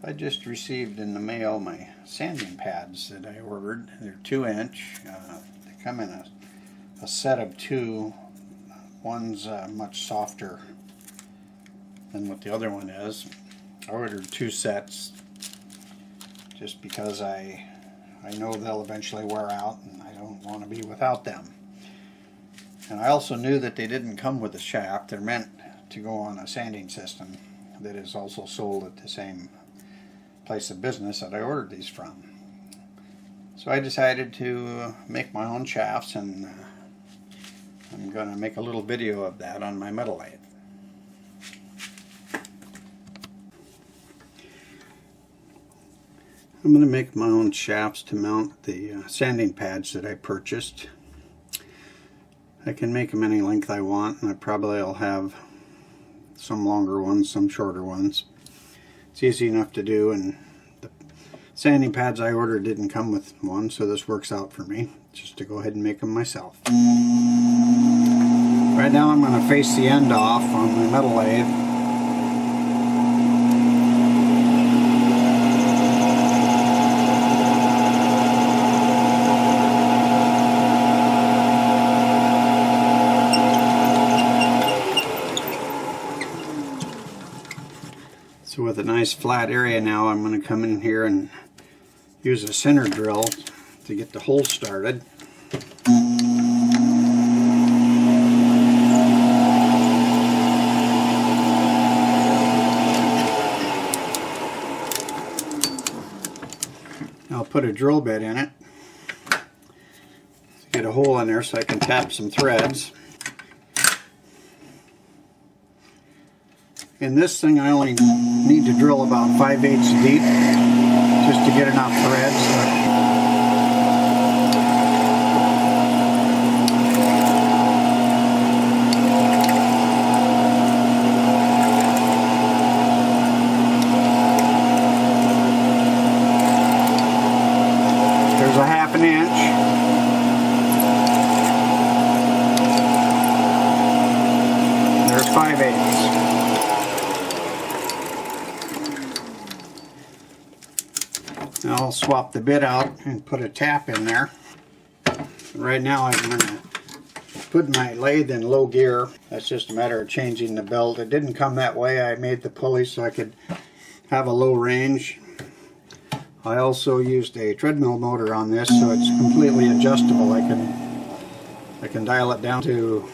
I just received in the mail my sanding pads that I ordered. They're 2-inch. They come in a set of 2. One's much softer than what the other one is. I ordered 2 sets just because I know they'll eventually wear out and I don't want to be without them. And I also knew that they didn't come with a shaft. They're meant to go on a sanding system that is also sold at the same place of business that I ordered these from. So I decided to make my own shafts, and I'm going to make a little video of that on my metal lathe. I'm going to make my own shafts to mount the sanding pads that I purchased. I can make them any length I want, and I probably will have some longer ones, some shorter ones. It's easy enough to do, and the sanding pads I ordered didn't come with one, so this works out for me, just to go ahead and make them myself. Right now I'm going to face the end off on my metal lathe. So with a nice flat area now, I'm going to come in here and use a center drill to get the hole started. I'll put a drill bit in it to get a hole in there so I can tap some threads. In this thing I only need to drill about 5/8 deep just to get enough threads. There's a 1/2 inch. There's 5/8. Now I'll swap the bit out and put a tap in there. Right now I'm going to put my lathe in low gear. That's just a matter of changing the belt. It didn't come that way. I made the pulley so I could have a low range. I also used a treadmill motor on this, so it's completely adjustable. I can dial it down to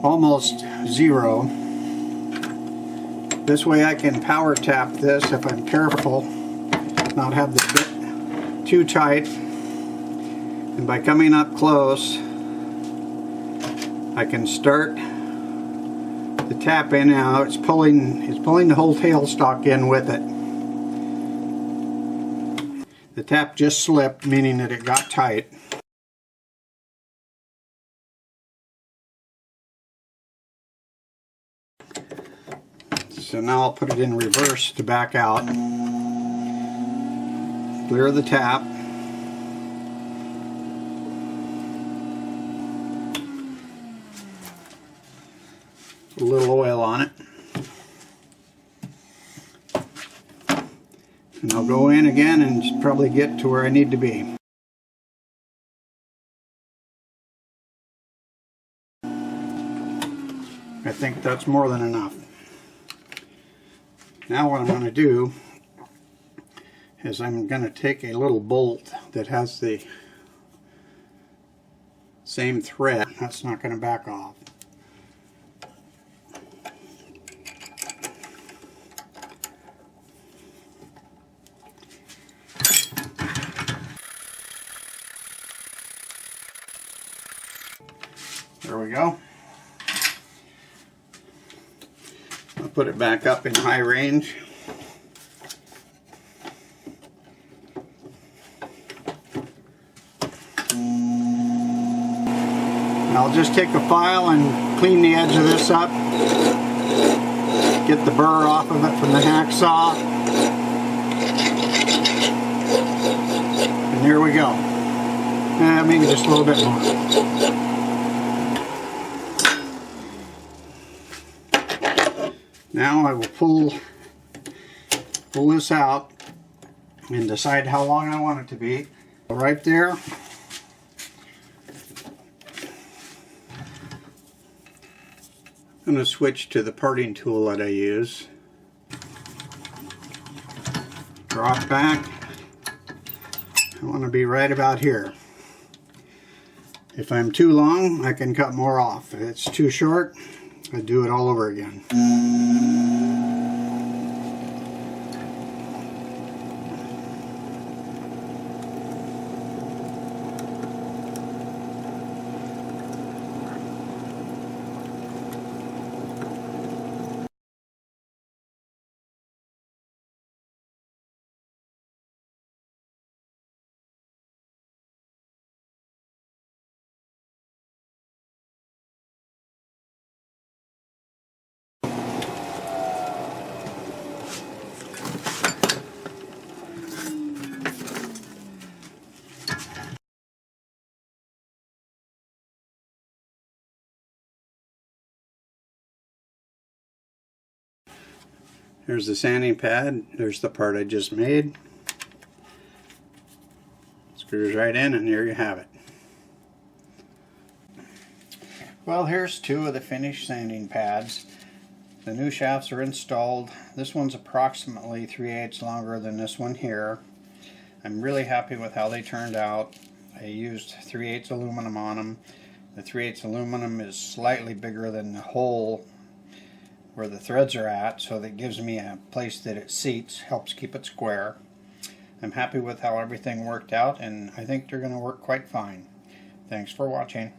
almost 0. This way I can power tap this if I'm careful, not have the bit too tight. And by coming up close, I can start the tap in now. It's pulling the whole tailstock in with it. The tap just slipped, meaning that it got tight. So now I'll put it in reverse to back out. Clear the tap. A little oil on it. And I'll go in again and probably get to where I need to be. I think that's more than enough. Now what I'm going to do is I'm going to take a little bolt that has the same thread. That's not going to back off. There we go. I'll put it back up in high range. I'll just take a file and clean the edge of this up. Get the burr off of it from the hacksaw. And here we go. Maybe just a little bit more. Now I will pull this out and decide how long I want it to be. Right there. I'm going to switch to the parting tool that I use. Draw it back. I want to be right about here. If I'm too long, I can cut more off. If it's too short, I do it all over again. Here's the sanding pad. There's the part I just made. Screws right in, and there you have it. Well, here's two of the finished sanding pads. The new shafts are installed. This one's approximately 3/8 longer than this one here. I'm really happy with how they turned out. I used 3/8 aluminum on them. The 3/8 aluminum is slightly bigger than the hole where the threads are at, so that gives me a place that it seats, helps keep it square. I'm happy with how everything worked out, and I think they're going to work quite fine. Thanks for watching.